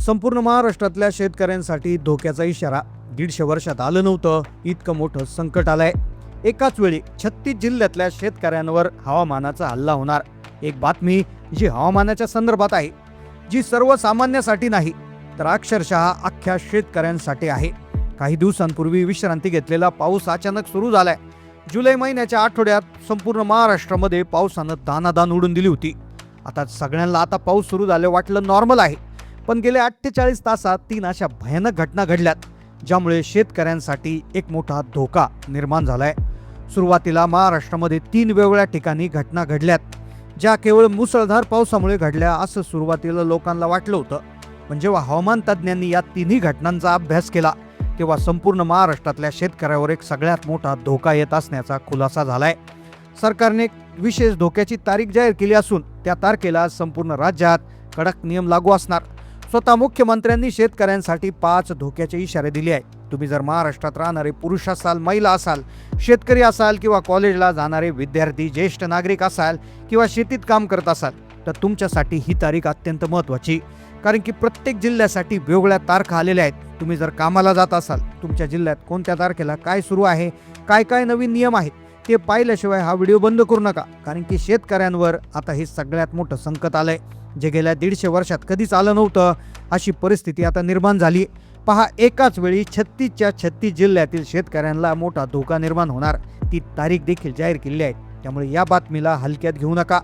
संपूर्ण महाराष्ट्रातल्या शेतकऱ्यांसाठी धोक्याचा इशारा. 150 वर्षात आलं नव्हतं इतकं मोठं संकट आलंय. एकाच वेळी 36 जिल्ह्यातल्या शेतकऱ्यांवर हवामानाचा हल्ला होणार. एक बातमी जी हवामानाच्या संदर्भात आहे, जी सर्वसामान्यासाठी नाही तर अक्षरशः अख्ख्या शेतकऱ्यांसाठी आहे. काही दिवसांपूर्वी विश्रांती घेतलेला पाऊस अचानक सुरू झालाय. जुलै महिन्याच्या आठवड्यात संपूर्ण महाराष्ट्रामध्ये पावसानं दाणादाण उडून दिली होती. आता सगळ्यांना पाऊस सुरू झाले वाटलं नॉर्मल आहे, पण गेल्या 48 तासात 3 अशा भयानक घटना घडल्यात, ज्यामुळे शेतकऱ्यांसाठी एक मोठा धोका निर्माण झालाय. सुरुवातीला महाराष्ट्रामध्ये 3 वेगवेगळ्या ठिकाणी घटना घडल्यात, ज्या केवळ मुसळधार पावसामुळे घडल्या असं सुरुवातीला लोकांना वाटलं होतं. पण जेव्हा हवामान तज्ज्ञांनी या 3ही घटनांचा अभ्यास केला, तेव्हा संपूर्ण महाराष्ट्रातल्या शेतकऱ्यावर एक सगळ्यात मोठा धोका येत असण्याचा खुलासा झालाय. सरकारने विशेष धोक्याची तारीख जाहीर केली असून त्या तारखेला संपूर्ण राज्यात कडक नियम लागू असणार. स्वतः मुख्यमंत्र्यांनी शेतकऱ्यांसाठी 5 धोक्याचे इशारे दिले आहेत. तुम्ही जर महाराष्ट्रात राहणारे पुरुष असाल, महिला असाल, शेतकरी असाल किंवा कॉलेजला जाणारे विद्यार्थी, ज्येष्ठ नागरिक असाल किंवा शेतीत काम करत असाल, तर तुमच्यासाठी ही तारीख अत्यंत महत्त्वाची. कारण की प्रत्येक जिल्ह्यासाठी वेगवेगळ्या तारखा आलेल्या आहेत. तुम्ही जर कामाला जात असाल, तुमच्या जिल्ह्यात कोणत्या तारखेला काय सुरू आहे, काय काय नवीन नियम आहेत, ते पाहिल्याशिवाय हा व्हिडिओ बंद करू नका. कारण की शेतकऱ्यांवर आता हे सगळ्यात मोठं संकट आलंय, जे गेल्या 150 वर्षात कधीच आलं नव्हतं. अशी परिस्थिती आता निर्माण झाली. पहा, एकाच वेळी 36च्या 36 जिल्ह्यातील शेतकऱ्यांना मोठा धोका निर्माण होणार. ती तारीख देखील जाहीर केली आहे. त्यामुळे या बातमीला हलक्यात घेऊ नका.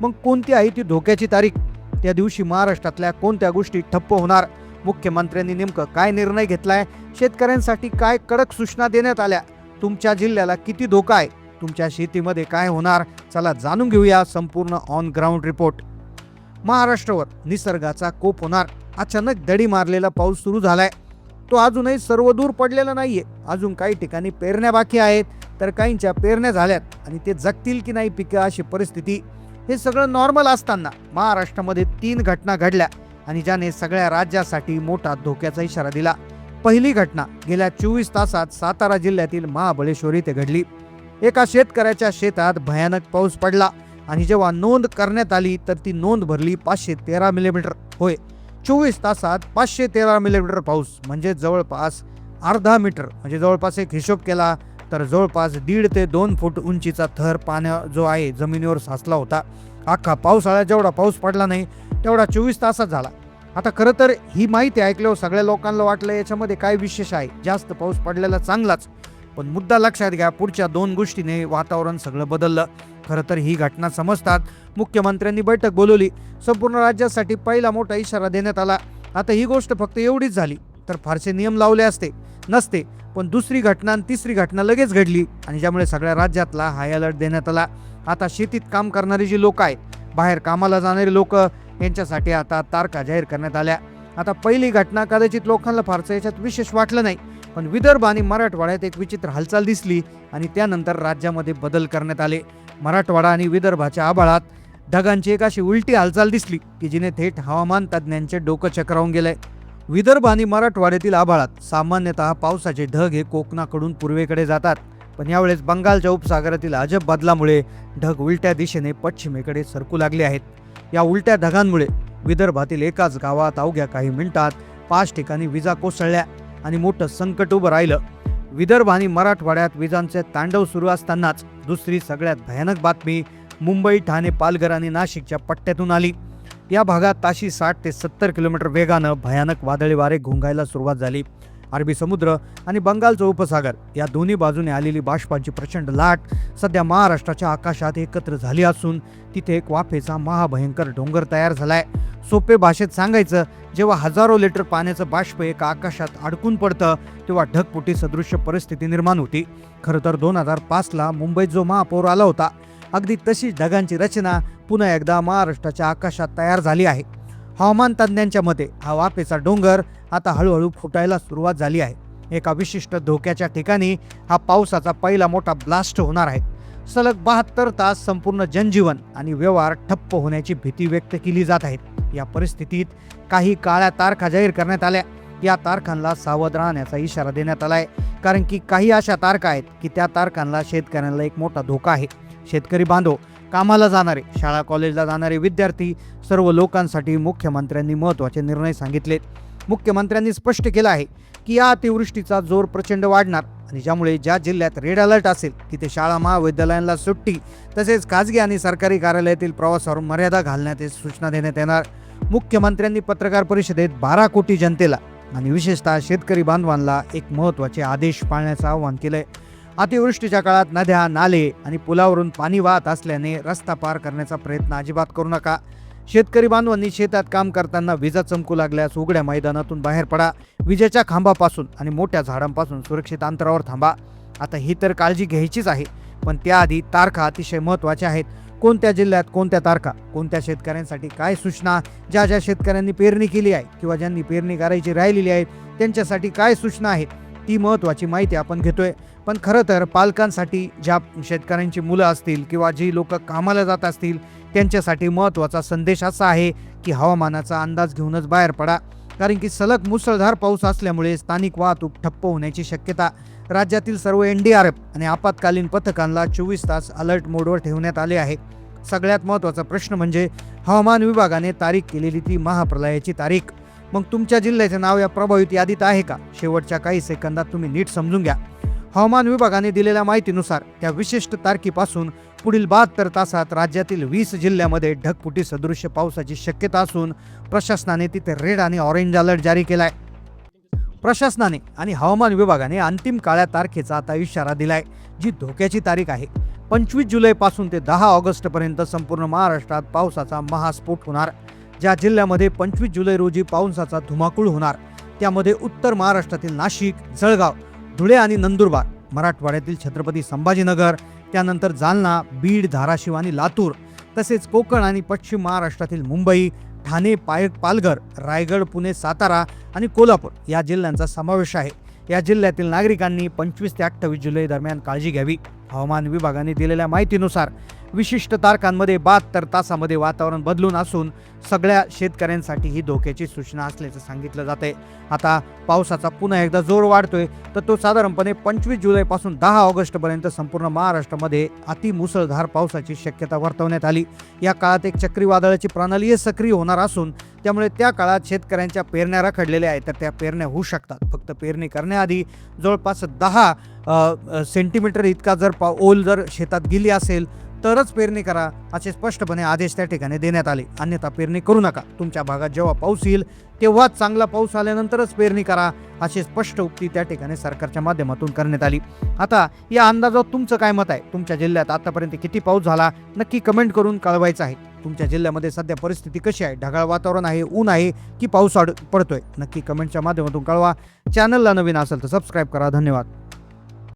मग कोणती आहे ती धोक्याची तारीख? त्या दिवशी महाराष्ट्रातल्या कोणत्या गोष्टी ठप्प होणार? मुख्यमंत्र्यांनी नेमकं काय निर्णय घेतलाय? शेतकऱ्यांसाठी काय कडक सूचना देण्यात आल्या? तुमच्या जिल्ह्याला किती धोका आहे? तुमच्या शेतीमध्ये काय होणार? चला जाणून घेऊया संपूर्ण ऑन ग्राउंड रिपोर्ट. महाराष्ट्रावर निसर्गाचा कोप होणार. अचानक दडी मारलेला पाऊस सुरू झालाय. तो अजूनही सर्व दूर पडलेला नाहीये. अजून काही ठिकाणी पेरण्या बाकी आहेत, तर काहींच्या पेरण्या झाल्यात आणि ते जगतील की नाही पिकं अशी परिस्थिती. हे सगळं नॉर्मल असताना महाराष्ट्रामध्ये 3 घटना घडल्या आणि ज्याने सगळ्या राज्यासाठी मोठा धोक्याचा इशारा दिला. पहिली घटना गेल्या 24 तासात सातारा जिल्ह्यातील महाबळेश्वर येथे घडली. एका शेतकऱ्याच्या शेतात भयानक पाऊस पडला आणि जेव्हा नोंद करण्यात आली तर ती नोंद भरली 513 मिलीमीटर. होय, 24 तासात 513 मिलीमीटर पाऊस म्हणजे जवळपास अर्धा मीटर. म्हणजे जवळपास एक हिशोब केला तर जवळपास 1.5 ते 2 फूट उंचीचा थर पाण्या जो आहे जमिनीवर साचला होता. अख्खा पावसाळ्यात जेवढा पाऊस पडला नाही तेवढा 24 तासात झाला. आता खरं तर ही माहिती ऐकल्यावर सगळ्या लोकांना वाटलं याच्यामध्ये काय विशेष आहे, जास्त पाऊस पडलेला चांगलाच. पण मुद्दा लक्षात घ्या, पुढच्या 2 गोष्टीने वातावरण सगळं बदललं. खरं तर ही घटना समजतात मुख्यमंत्र्यांनी बैठक बोलवली. संपूर्ण राज्यासाठी पहिला मोठा इशारा देण्यात आला. आता ही गोष्ट फक्त एवढीच झाली तर फारसे नियम लावले नसते, पण दुसरी घटना आणि तिसरी घटना लगेच घडली आणि ज्यामुळे सगळ्या राज्यातला हाय अलर्ट देण्यात आला. आता शेतीत काम करणारी जी लोक आहेत, बाहेर कामाला जाणारी लोक, यांच्यासाठी आता तारखा जाहीर करण्यात आल्या. आता पहिली घटना कदाचित लोकांना फारसं याच्यात विशेष वाटलं नाही, पण विदर्भ आणि मराठवाड्यात एक विचित्र हालचाल दिसली आणि त्यानंतर राज्यामध्ये बदल करण्यात आले. मराठवाडा आणि विदर्भाच्या आभाळात ढगांची एक अशी उलटी हालचाल दिसली की जिने थेट हवामान तज्ज्ञांचे डोकं चक्रावून गेलंय. विदर्भ आणि मराठवाड्यातील आभाळात सामान्यतः पावसाचे ढग हे कोकणाकडून पूर्वेकडे जातात, पण यावेळेस बंगालच्या उपसागरातील अजब बदलामुळे ढग उलट्या दिशेने पश्चिमेकडे सरकू लागले आहेत. या उलट्या ढगांमुळे विदर्भातील एकाच गावात अवघ्या काही मिनिटात 5 ठिकाणी विजा कोसळल्या आणि मोठं संकट उभं राहिलं. विदर्भ आणि मराठवाड्यात विजांचे तांडव सुरू असतानाच दुसरी सगळ्यात भयानक बातमी मुंबई, ठाणे, पालघर आणि नाशिकच्या पट्ट्यातून आली. या भागात ताशी 60 ते 70 किलोमीटर वेगानं भयानक वादळी वारे घोंघायला सुरुवात झाली. अरबी समुद्र आणि बंगालचा उपसागर या दोन्ही बाजूने आलेली बाष्पांची प्रचंड लाट सध्या महाराष्ट्राच्या आकाशात एकत्र झाली असून तिथे एक वाफेचा महाभयंकर डोंगर तयार झालाय. सोपे भाषेत सांगायचं, जेव्हा हजारो लिटर पाण्याचं बाष्प एका आकाशात अडकून पडतं तेव्हा ढगफुटी सदृश्य परिस्थिती निर्माण होती. खरं तर 2005ला मुंबईत जो महापूर आला होता, अगदी तशी ढगांची रचना पुन्हा एकदा महाराष्ट्राच्या आकाशात तयार झाली आहे. हवामान तज्ज्ञांच्या मते हा वाफेचा डोंगर आता हळूहळू फुटायला सुरुवात झाली आहे. एका विशिष्ट धोक्याच्या ठिकाणी हा पावसाचा पहिला मोठा ब्लास्ट होणार आहे. सलग 72 तास संपूर्ण जनजीवन आणि व्यवहार ठप्प होण्याची भीती व्यक्त केली जात आहे. या परिस्थितीत काही काळ्या तारखा जाहीर करण्यात आल्या. या तारखांना सावध राहण्याचा इशारा देण्यात आलाय, कारण की काही अशा तारखा आहेत की त्या तारखांना शेतकऱ्यांना एक मोठा धोका आहे. शेतकरी बांधव, कामाला जाणारे, शाळा कॉलेजला जाणारे विद्यार्थी, सर्व लोकांसाठी मुख्यमंत्र्यांनी महत्त्वाचे निर्णय सांगितलेत. मुख्यमंत्र्यांनी स्पष्ट केलं आहे की या अतिवृष्टीचा जोर प्रचंड वाढणार आणि ज्यामुळे ज्या जिल्ह्यात रेड अलर्ट असेल तिथे शाळा महाविद्यालयांना सुट्टी, तसेच खाजगी आणि सरकारी कार्यालयातील प्रवासावर मर्यादा घालण्याची सूचना देण्यात येणार. मुख्यमंत्र्यांनी पत्रकार परिषदेत 12 कोटी जनतेला आणि विशेषतः शेतकरी बांधवांना एक महत्त्वाचे आदेश पाळण्याचं आवाहन केलंय. अतिवृष्टीच्या काळात नद्या, नाले आणि पुलावरून पाणी वाहत असल्याने रस्ता पार करण्याचा प्रयत्न अजिबात करू नका. शेतकरी बांधवांनी शेतात काम करताना विजा चमकू लागल्यास उघड्या मैदानातून बाहेर पडा. विजेच्या खांबापासून आणि मोठ्या झाडांपासून सुरक्षित अंतरावर थांबा. आता ही तर काळजी घ्यायचीच आहे, पण त्याआधी तारखा अतिशय महत्त्वाच्या आहेत. कोणत्या जिल्ह्यात कोणत्या तारखा, कोणत्या शेतकऱ्यांसाठी काय सूचना, ज्या ज्या शेतकऱ्यांनी पेरणी केली आहे किंवा ज्यांनी पेरणी करायची राहिलेली आहे त्यांच्यासाठी काय सूचना आहेत, ती महत्त्वाची माहिती आपण घेतोय. पण खरं तर पालकांसाठी, ज्या शेतकऱ्यांची मुलं असतील किंवा जी लोक कामाला जात असतील त्यांच्यासाठी महत्त्वाचा संदेश असा आहे की हवामानाचा अंदाज घेऊनच बाहेर पडा. कारण की सलग मुसळधार पाऊस असल्यामुळे स्थानिक वाहतूक ठप्प होण्याची शक्यता. राज्यातील सर्व NDRF आणि आपत्कालीन पथकांना 24 तास अलर्ट मोडवर ठेवण्यात आले आहे. सगळ्यात महत्त्वाचा प्रश्न म्हणजे हवामान विभागाने तारीख केलेली ती महाप्रलयाची तारीख. मग तुमच्या जिल्ह्याचे नाव या प्रभावित यादीत आहे का? शेवटच्या काही सेकंदात तुम्ही नीट समजून घ्या. हवामान विभागाने दिलेल्या माहितीनुसार त्या विशिष्ट तारखेपासून पुढील 72 तासात राज्यातील 20 जिल्ह्यामध्ये ढगफुटी सदृश्य पावसाची शक्यता असून प्रशासनाने तिथे रेड आणि ऑरेंज अलर्ट जारी केलाय. प्रशासनाने आणि हवामान विभागाने अंतिम काळ्या तारखेचा आता इशारा दिलाय, जी धोक्याची तारीख आहे. 25 जुलैपासून ते 10 ऑगस्टपर्यंत संपूर्ण महाराष्ट्रात पावसाचा महास्फोट होणार. ज्या जिल्ह्यामध्ये 25 जुलै रोजी पावसाचा धुमाकूळ होणार त्यामध्ये उत्तर महाराष्ट्रातील नाशिक, जळगाव, धुळे आणि नंदुरबार, मराठवाड्यातील छत्रपती संभाजीनगर, त्यानंतर जालना, बीड, धाराशिव आणि लातूर, तसेच कोकण आणि पश्चिम महाराष्ट्रातील मुंबई, ठाणे, पालघर, रायगड, पुणे, सातारा आणि कोल्हापूर या जिल्ह्यांचा समावेश आहे. या जिल्ह्यातील नागरिकांनी 25 ते 28 जुलै दरम्यान काळजी घ्यावी. हवामान विभागाने दिलेल्या माहितीनुसार विशिष्ट तारखांमध्ये 72 तासामध्ये वातावरण बदलून असून सगळ्या शेतकऱ्यांसाठी ही धोक्याची सूचना असल्याचं सांगितलं जाते. आता पावसाचा पुन्हा एकदा जोर वाढतोय, तर तो साधारणपणे 25 जुलैपासून 10 ऑगस्टपर्यंत संपूर्ण महाराष्ट्रामध्ये अतिमुसळधार पावसाची शक्यता वर्तवण्यात आली. या काळात एक चक्रीवादळाची प्रणाली सक्रिय होणार असून त्यामुळे त्या काळात शेतकऱ्यांच्या पेरण्या रखडलेल्या आहेत, तर त्या पेरण्या होऊ शकतात. फक्त पेरणी करण्याआधी जवळपास 10 सेंटीमीटर इतका जर ओल जर शेतात गेली असेल तरच पेरणी करा, असे स्पष्टपणे आदेश त्या ठिकाणी देण्यात आले. अन्यथा पेरणी करू नका. तुमच्या भागात जेव्हा पाऊस येईल तेव्हाच चांगला पाऊस आल्यानंतरच पेरणी करा, अशी स्पष्ट उक्ती त्या ठिकाणी सरकारच्या माध्यमातून करण्यात आली. आता या अंदाजावर तुमचं काय मत आहे? तुमच्या जिल्ह्यात आतापर्यंत किती पाऊस झाला नक्की कमेंट करून कळवायचं आहे. तुमच्या जिल्ह्यामध्ये सध्या परिस्थिती कशी आहे? ढगाळ वातावरण आहे, ऊन आहे की पाऊस पडतोय? नक्की कमेंटच्या माध्यमातून कळवा. चॅनलला नवीन असेल तर सबस्क्राईब करा. धन्यवाद.